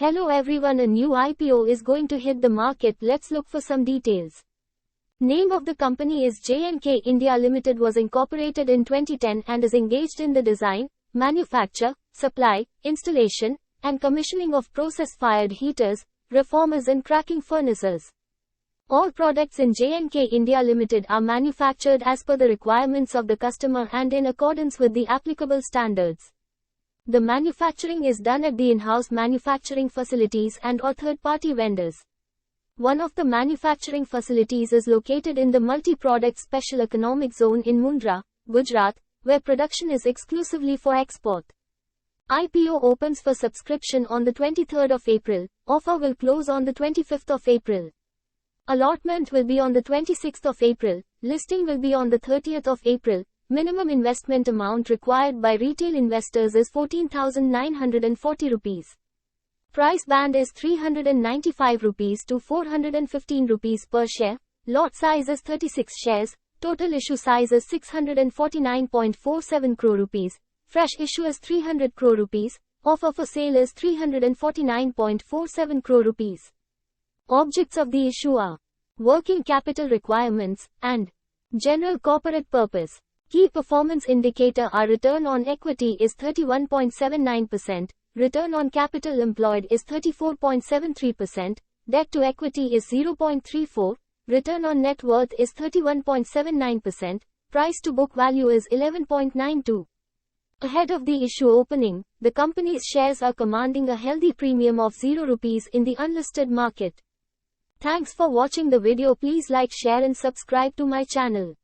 Hello everyone, a new IPO is going to hit the market. Let's look for some details. Name of the company is JNK India Limited, was incorporated in 2010 and is engaged in the design, manufacture, supply, installation, and commissioning of process-fired heaters, reformers and cracking furnaces. All products in JNK India Limited are manufactured as per the requirements of the customer and in accordance with the applicable standards. The manufacturing is done at the in-house manufacturing facilities and/or third-party vendors. One of the manufacturing facilities is located in the Multi-Product Special Economic Zone in Mundra, Gujarat, where production is exclusively for export. IPO opens for subscription on the 23rd of April. Offer will close on the 25th of April. Allotment will be on the 26th of April. Listing will be on the 30th of April. Minimum investment amount required by retail investors is 14,940 rupees. Price band is 395 rupees to 415 rupees per share. Lot size is 36 shares. Total issue size is 649.47 crore rupees. Fresh issue is 300 crore rupees. Offer for sale is 349.47 crore rupees. Objects of the issue are working capital requirements and general corporate purpose. Key performance indicator are return on equity is 31.79%, return on capital employed is 34.73%, debt to equity is 0.34, return on net worth is 31.79%, price to book value is 11.92. Ahead of the issue opening, the company's shares are commanding a healthy premium of 0 rupees in the unlisted market. Thanks for watching the video. Please like, share and subscribe to my channel.